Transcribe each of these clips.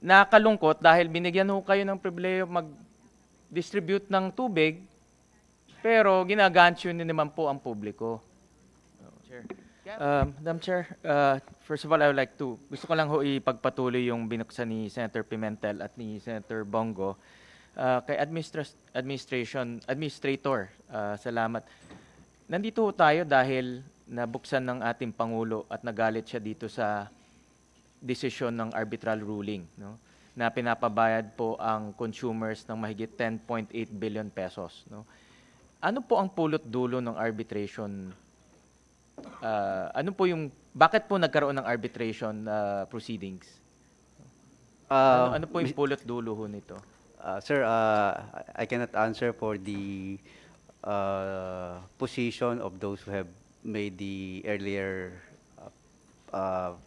Nakakalungkot dahil binigyan ho kayo ng pribileyo mag-distribute ng tubig, pero ginagancho niyo naman po ang publiko. Madam Chair, first of all, I would like to, gusto ko lang ho ipagpatuloy yung binuksan ni Senator Pimentel at ni Senator Bongo. Kay Administrator, salamat. Nandito ho tayo dahil nabuksan ng ating Pangulo at nagalit siya dito sa desisyon ng arbitral ruling, no? Na pinapabayad po ang consumers ng mahigit 10.8 billion pesos. No? Ano po ang pulot dulo ng arbitration? Bakit po nagkaroon ng arbitration proceedings? Ano po yung pulot dulo ho nito? Sir, I cannot answer for the position of those who have made the earlier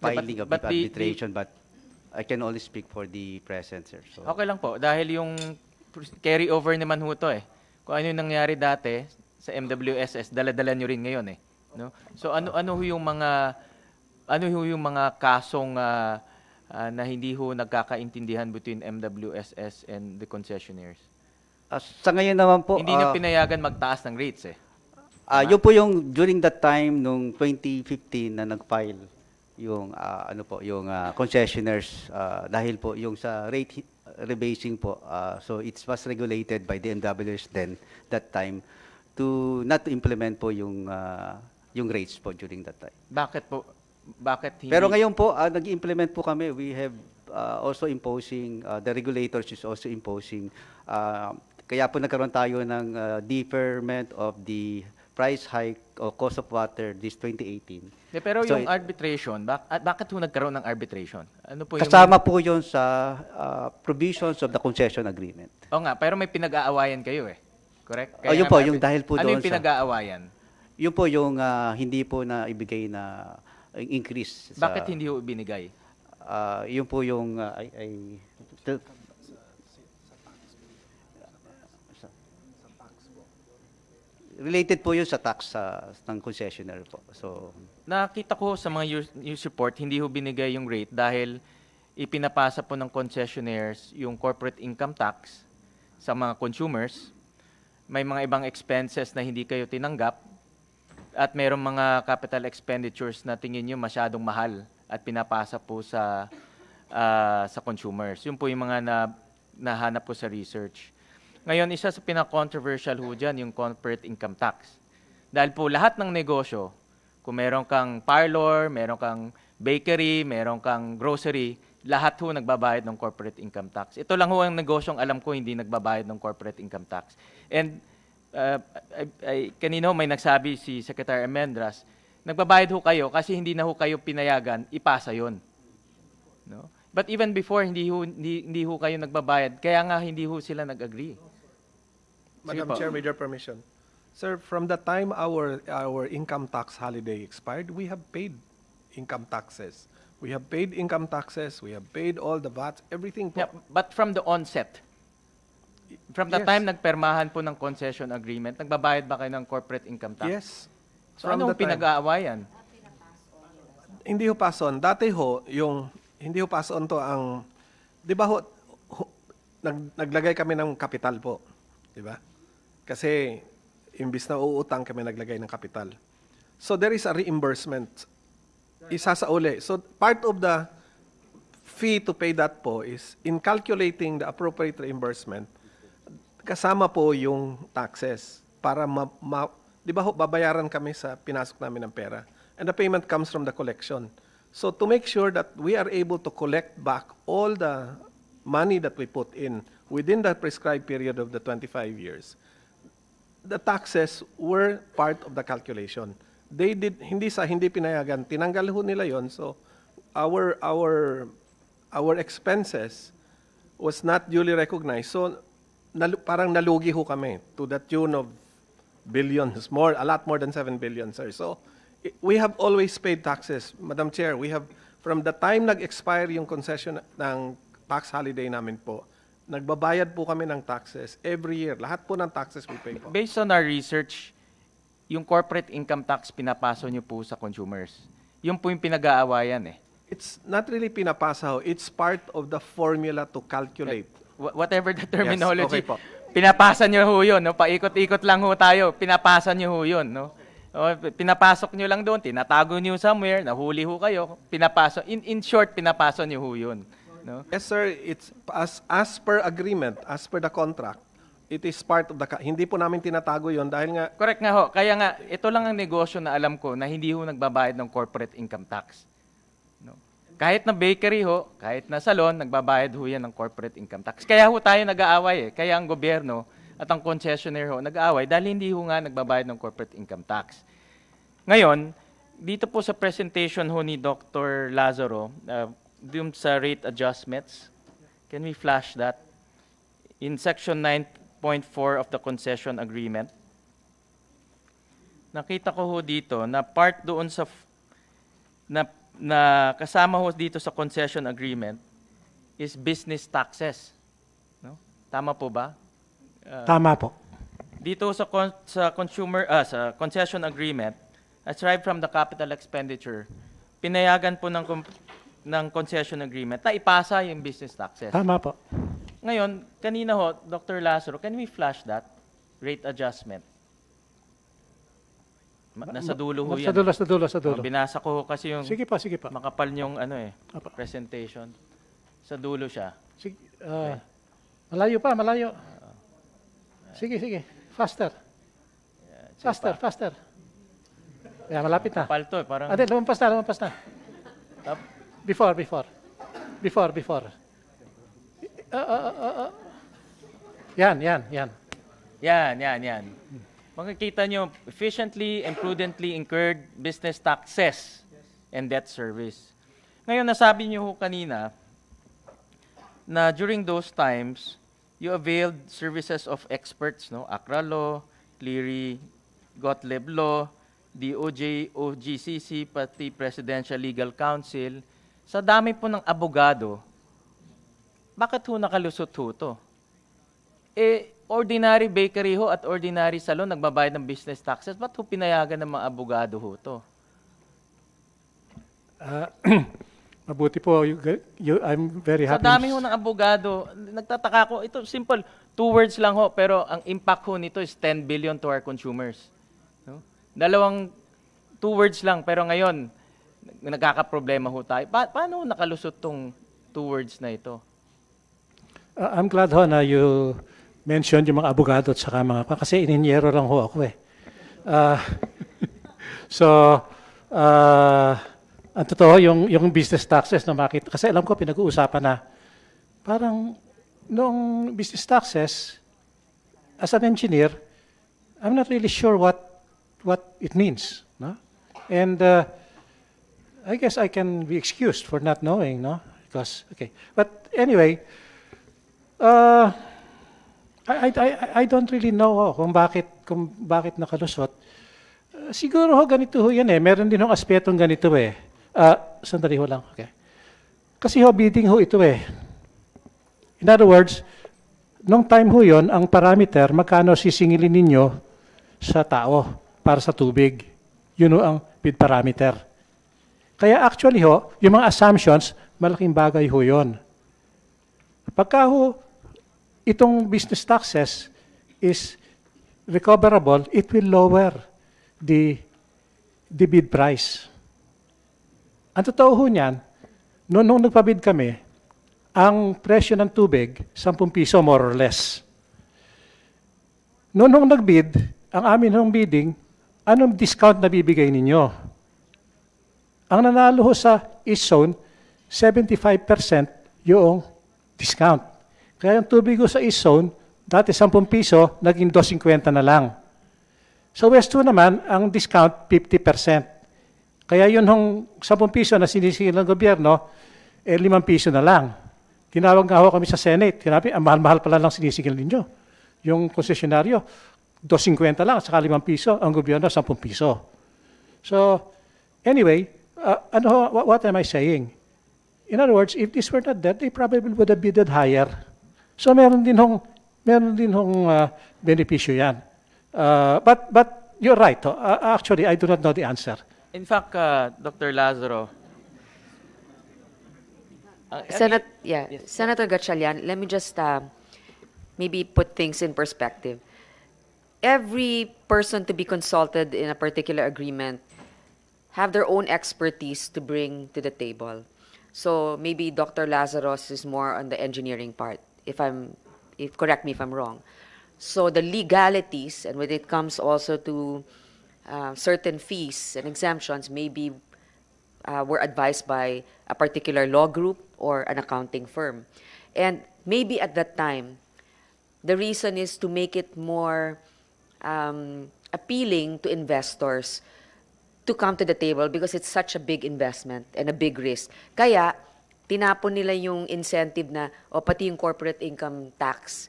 filing of the arbitration, but I can only speak for the present, sir. So, okay lang po, dahil yung carry over naman ho to eh. Kung ano yung nangyari dati sa MWSS, dala-dala nyo rin ngayon eh. No? So ano ho yung mga kasong na hindi ho nagkakaintindihan between MWSS and the concessionaires? sa ngayon naman po, Hindi na pinayagan magtaas ng rates eh. yun po yung during that time nung 2015 na nag-file yung yung concessionaires dahil po yung sa rate rebasing po, so it was regulated by the MWS then that time to not to implement po yung rates po during that time. Bakit po? Bakit hindi? Pero ngayon po, nag-implement po kami. We have also imposing, the regulators is also imposing, kaya po nagkaroon tayo ng deferment of the price hike o cost of water this 2018. Pero So, yung arbitration, bakit ho nagkaroon ng arbitration? Ano po yung kasama po yun sa provisions of the concession agreement. Oo nga, pero may pinag-aawayan kayo eh. Correct? Yun po, yung dahil po ano doon yung pinag-aawayan? Yun po yung hindi po na ibigay na increase. Bakit hindi ho binigay? Yun po yung related po yun sa tax ng concessionaire po. So, Nakita ko sa mga news report, hindi ho binigay yung rate dahil ipinapasa po ng concessionaires yung corporate income tax sa mga consumers. May mga ibang expenses na hindi kayo tinanggap at mayroong mga capital expenditures na tingin nyo masyadong mahal at pinapasa po sa consumers. Yun po yung mga nahanap ko sa research. Ngayon, isa sa pinaka-controversial ho dyan, yung corporate income tax. Dahil po lahat ng negosyo, kung meron kang parlor, meron kang bakery, meron kang grocery, lahat ho nagbabayad ng corporate income tax. Ito lang ho ang negosyong alam ko hindi nagbabayad ng corporate income tax. And kanino may nagsabi si Secretary Amendras, nagbabayad ho kayo kasi hindi na ho kayo pinayagan, ipasa yon. No? But even before, hindi ho kayo nagbabayad, kaya nga hindi ho sila nag-agree. Madam Chair, with your permission. Sir, from the time our income tax holiday expired, we have paid income taxes. We have paid income taxes, we have paid all the VAT, everything po. Yeah, but from the onset, from the Yes. time nagpermahan po ng concession agreement, nagbabayad ba kayo ng corporate income tax? Yes. So From ano the time. pinag-aawayan? Hindi ho pass on. Dati ho, hindi ho pass on to ang, di ba ho, naglagay kami ng kapital po. Di ba? Kasi, imbis na uutang kami naglagay ng kapital. So, there is a reimbursement. Isa sa uli. So, part of the fee to pay that po is, in calculating the appropriate reimbursement, kasama po yung taxes para di ba ho, babayaran kami sa pinasok namin ng pera. And the payment comes from the collection. So to make sure that we are able to collect back all the money that we put in within the prescribed period of the 25 years, the taxes were part of the calculation. They did, hindi pinayagan, tinanggal ho nila yon. So our expenses was not duly recognized. So parang nalugi ho kami to the tune of billions, a lot more than 7 billion, sir. So, we have always paid taxes. Madam Chair, we have, from the time nag-expire yung concession ng tax holiday namin po, nagbabayad po kami ng taxes every year. Lahat po ng taxes we pay po. Based on our research, yung corporate income tax pinapaso nyo po sa consumers. Yun po yung pinag-aawayan eh. It's not really pinapasa ho. It's part of the formula to calculate. Whatever the terminology, okay po. pinapasa nyo ho yun, no? Paikot-ikot lang ho tayo, pinapasa nyo ho yun, no? O, pinapasok nyo lang doon, tinatago nyo somewhere, nahuli ho kayo, pinapasok. In short, pinapasa nyo ho yun. No? Yes, sir. It's as per agreement, as per the contract, it is part of the... Hindi po namin tinatago yon dahil nga... Correct nga ho. Kaya nga, ito lang ang negosyo na alam ko na hindi ho nagbabayad ng corporate income tax. No? Kahit na bakery ho, kahit na salon, nagbabayad ho yan ng corporate income tax. Kaya ho tayo nag-aaway eh. Kaya ang gobyerno at ang concessionaire ho nag-aaway dahil hindi ho nga nagbabayad ng corporate income tax. Ngayon, dito po sa presentation ho ni Dr. Lazaro, dun sa rate adjustments, can we flash that? In section 9.4 of the concession agreement, nakita ko ho dito na part doon sa na kasama ho dito sa concession agreement is business taxes. No? Tama po ba? Tama po. Dito sa sa concession agreement, aside from the capital expenditure, pinayagan po ng concession agreement na ipasa yung business taxes. Tama po. Ngayon, kanina ho, Dr. Lazaro, can we flash that rate adjustment? Nasa dulo ho yan. Sa dulo. Binasa ko ho kasi yung Sige pa. makapal yung Apa. presentation. Sa dulo siya. Sige, malayo. Sige. Faster. Yeah, malapit na. Kapal to, parang... Lumampas na. Before. Yan. Yan. Makikita nyo, efficiently and prudently incurred business taxes and debt service. Ngayon, nasabi nyo ho kanina na during those times, you availed services of experts, no? Accra Law, Cleary, Gottlieb Law, DOJ, OGCC, pati Presidential Legal Council. Sa dami po ng abogado, bakit ho nakalusot ho to? Ordinary bakery ho at ordinary salon nagbabayad ng business taxes. Ba't ho pinayagan ng mga abogado ho to? Mabuti po. I'm very Sa happy. dami ho ng abogado, nagtataka ko, ito simple, 2 words lang ho, pero ang impact ho nito is 10 billion to our consumers. No? 2 words lang, pero ngayon, nagkakaproblema ho tayo. Paano ho nakalusot tong 2 words na ito? I'm glad ho na you mentioned yung mga abogado at saka kasi ininyero lang ho ako eh. Ang totoo, yung business taxes na makita, kasi alam ko pinag-uusapan na parang noong business taxes, as an engineer, I'm not really sure what it means. No? And I guess I can be excused for not knowing, no? Because, okay. But anyway, I don't really know kung bakit nakalusot. Siguro ho ganito ho yan eh. Meron din ho aspetong ganito eh. Sandali ho lang. Okay. Kasi ho bidding ho ito eh. In other words, nung time ho yun, ang parameter, magkano sisingilin ninyo sa tao para sa tubig. Yun ho ang bid parameter. Kaya actually ho, yung mga assumptions, malaking bagay ho yun. Pagka ho, itong business taxes is recoverable, it will lower the bid price. Ang totoo ho niyan, nung nagpabid kami, ang presyo ng tubig, 10 piso more or less. Nung nagbid, ang amin hong bidding, anong discount na bibigay ninyo? Ang nanalo ho sa East Zone, 75% yung discount. Kaya yung tubig ko sa East Zone, dati 10 piso, naging 2.50 na lang. Sa West 2 naman, ang discount 50%. Kaya yun hong 10 piso na sinisigil ng gobyerno, 5 piso na lang. Tinawag nga ho kami sa Senate. Sinabi, ang mahal-mahal pala lang sinisigil ninyo. Yung konsesyonaryo, 2.50 lang, saka 5 piso, ang gobyerno 10 piso. So, anyway, what am I saying? In other words, if this were not that, they probably would have bidded higher. So meron din hong benepisyo yan. But you're right. Actually, I do not know the answer. In fact, Dr. Lazaro, Senator Gatchalian, let me just maybe put things in perspective. Every person to be consulted in a particular agreement have their own expertise to bring to the table. So maybe Dr. Lazarus is more on the engineering part, correct me if I'm wrong. So the legalities, and when it comes also to certain fees and exemptions, maybe were advised by a particular law group or an accounting firm. And maybe at that time, the reason is to make it more appealing to investors to come to the table because it's such a big investment and a big risk. Kaya, tinapon nila yung incentive na, o pati yung corporate income tax,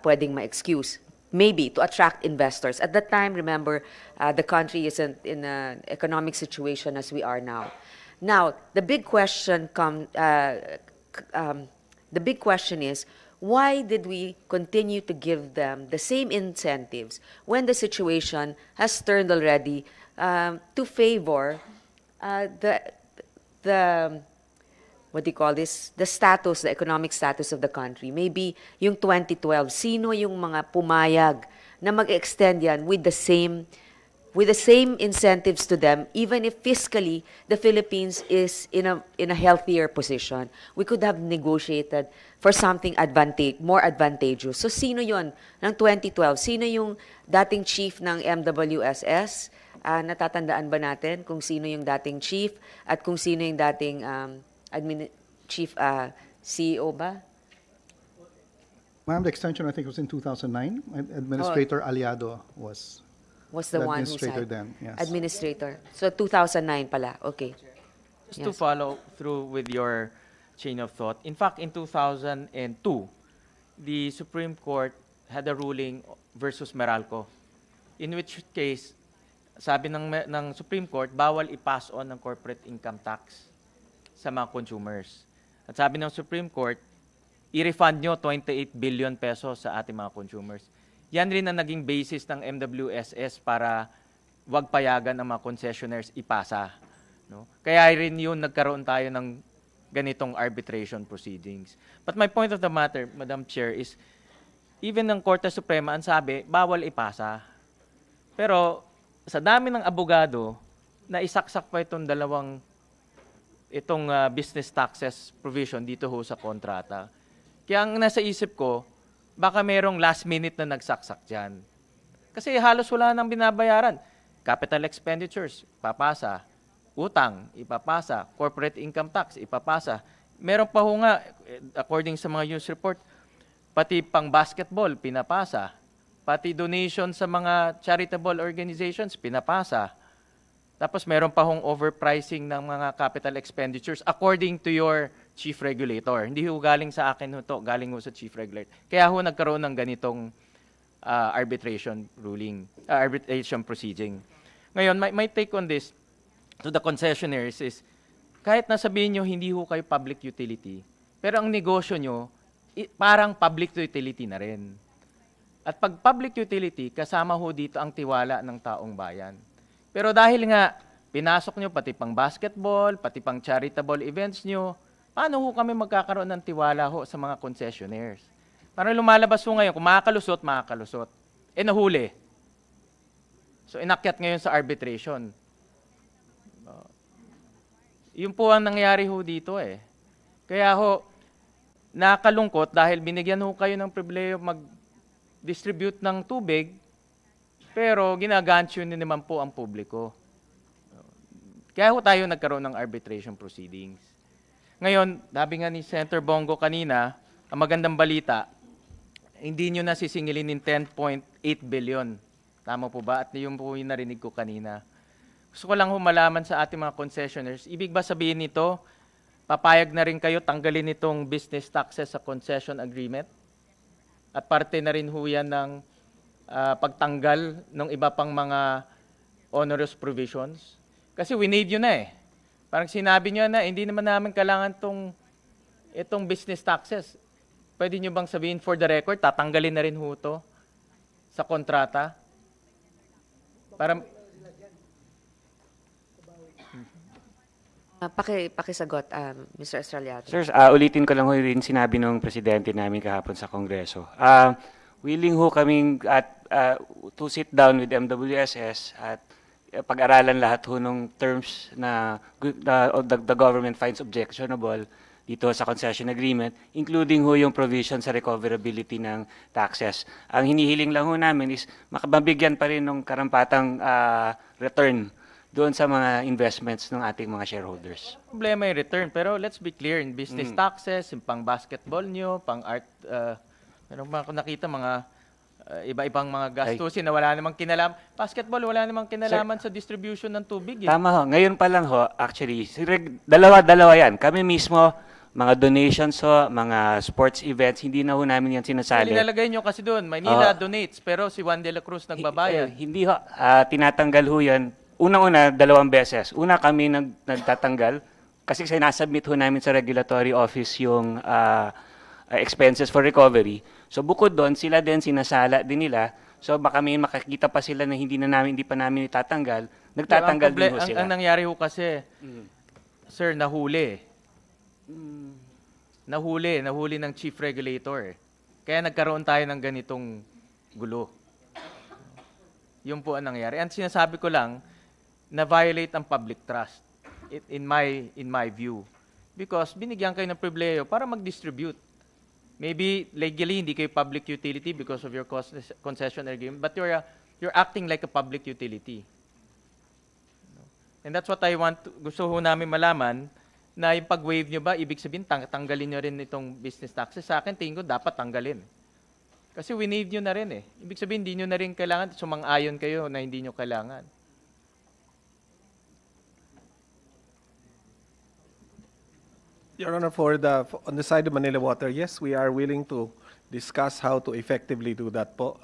pwedeng ma-excuse. Maybe, to attract investors. At that time, remember, the country isn't in an economic situation as we are now. Now, the big question is, why did we continue to give them the same incentives when the situation has turned already to favor the what do you call this? The status, the economic status of the country. Maybe yung 2012, sino yung mga pumayag na mag-extend yan with the same incentives to them, even if fiscally the Philippines is in a healthier position. We could have negotiated for something more advantageous. So sino yon ng 2012? Sino yung dating chief ng MWSS? Natatandaan ba natin kung sino yung dating chief at kung sino yung dating chief CEO ba? Ma'am, the extension I think was in 2009. Administrator Aliado was the one who administrator signed. then. Yes. Administrator. So 2009 pala. Okay. Just to follow through with your chain of thought, in fact, in 2002, the Supreme Court had a ruling versus Meralco, in which case, sabi ng Supreme Court, bawal i-pass on ng corporate income tax sa mga consumers. At sabi ng Supreme Court, i-refund nyo 28 billion pesos sa ating mga consumers. Yan rin ang naging basis ng MWSS para wag payagan ang mga concessionaires ipasa. No? Kaya rin yun nagkaroon tayo ng ganitong arbitration proceedings. But my point of the matter, Madam Chair, is even ng Korte Suprema ang sabi, bawal ipasa. Pero sa dami ng abogado, na isaksak pa itong business taxes provision dito ho sa kontrata. Kaya ang nasa isip ko, baka merong last minute na nagsaksak dyan. Kasi halos wala nang binabayaran. Capital expenditures, papasa. Utang, ipapasa. Corporate income tax, ipapasa. Meron pa ho nga, according sa mga news report, pati pang basketball, pinapasa. Pati donation sa mga charitable organizations, pinapasa. Tapos meron pa hong overpricing ng mga capital expenditures according to your chief regulator. Hindi ho galing sa akin ho to, galing ho sa chief regulator. Kaya ho nagkaroon ng ganitong arbitration proceeding. Ngayon, my take on this to the concessionaires is, kahit nasabihin nyo hindi ho kayo public utility, pero ang negosyo nyo, parang public utility na rin. At pag public utility, kasama ho dito ang tiwala ng taong bayan. Pero dahil nga, pinasok nyo pati pang basketball, pati pang charitable events nyo, paano ho kami magkakaroon ng tiwala ho sa mga concessionaires? Parang lumalabas ho ngayon, kung makakalusot. Nahuli. So, inakyat ngayon sa arbitration. Yun po ang nangyari ho dito eh. Kaya ho, nakalungkot dahil binigyan ho kayo ng pribileyo mag-distribute ng tubig, pero ginagantyo ni naman po ang publiko. Kaya ho tayo nagkaroon ng arbitration proceedings. Ngayon, sabi nga ni Senator Bongo kanina, ang magandang balita, hindi nyo nasisingilin ng 10.8 billion. Tama po ba? At yun po yung narinig ko kanina. Gusto ko lang humalaman sa ating mga concessionaires. Ibig ba sabihin nito, papayag na rin kayo tanggalin itong business taxes sa concession agreement? At parte na rin ho yan ng pagtanggal ng iba pang mga onerous provisions? Kasi we need yun na eh. Parang sinabi nyo na, hindi naman namin kailangan itong business taxes. Pwede nyo bang sabihin for the record, tatanggalin na rin ho to sa kontrata? Para Pakisagot, Mr. Estrellado. Sir, ulitin ko lang ho rin sinabi ng presidente namin kahapon sa Kongreso. Willing ho kaming to sit down with MWSS at pag-aralan lahat ho ng terms na the government finds objectionable dito sa concession agreement, including ho yung provision sa recoverability ng taxes. Ang hinihiling lang ho namin is makababigyan pa rin ng karampatang return doon sa mga investments ng ating mga shareholders. Problema yung return, pero let's be clear, in business taxes, yung pang basketball nyo, pang art, meron mga nakita mga iba-ibang mga gastusin na wala namang kinalaman. Basketball, wala namang kinalaman sa distribution ng tubig. Tama ho. Ngayon pa lang ho, actually, dalawa-dalawa yan. Kami mismo, mga donations ho, mga sports events, hindi na ho namin yan sinasali. Nilalagay nyo kasi doon, Maynila donates, pero si Juan de la Cruz nagbabayad. Hindi ho, tinatanggal ho yan. Unang-una, 2 beses. Una kami nagtatanggal kasi sinasubmit ho namin sa regulatory office yung expenses for recovery. So bukod doon, sila din sinasala din nila. So baka may makakita pa sila na hindi pa namin itatanggal. Nagtatanggal din ho sila. Ang nangyari ho kasi, sir, nahuli ng chief regulator. Kaya nagkaroon tayo ng ganitong gulo. Yun po ang nangyari. Ang sinasabi ko lang, na-violate ang public trust in my view. Because binigyan kayo ng pribileyo para mag-distribute. Maybe legally hindi kayo public utility because of your concession agreement, but you're acting like a public utility. And that's what I want. Gusto ho namin malaman na yung pag-waive nyo ba, ibig sabihin tanggalin nyo rin itong business taxes. Sa akin, tingin ko dapat tanggalin. Kasi winave nyo na rin eh. Ibig sabihin, hindi nyo na rin kailangan, sumang-ayon kayo na hindi nyo kailangan. Your Honor, on the side of Manila Water, yes, we are willing to discuss how to effectively do that po.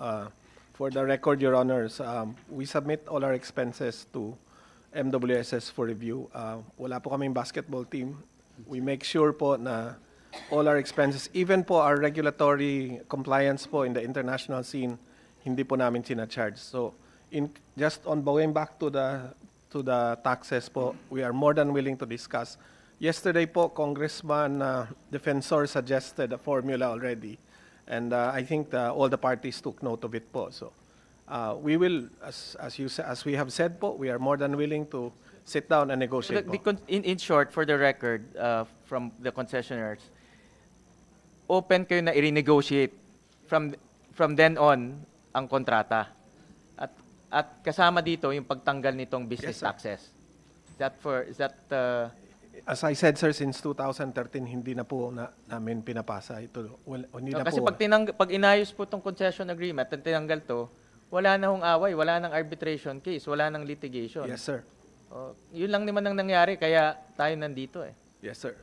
For the record, Your Honors, we submit all our expenses to MWSS for review. Wala po kaming basketball team. We make sure po na all our expenses, even po our regulatory compliance po in the international scene, hindi po namin sinacharge. So, just on going back to the taxes po, we are more than willing to discuss. Yesterday po, Congressman Defensor suggested a formula already, and I think all the parties took note of it po. So we will, as we have said po, we are more than willing to sit down and negotiate po. In short, for the record, from the concessionaires, open kayo na i-renegotiate from then on ang kontrata. At kasama dito yung pagtanggal nitong business taxes. Is that as I said, sir, since 2013, hindi na po namin pinapasa ito. Hindi na kasi po. pag inayos po itong concession agreement at tinanggal to, wala na hong away, wala nang arbitration case, wala nang litigation. Yes, sir. Yun lang naman ang nangyari, kaya tayo nandito eh. Yes, sir.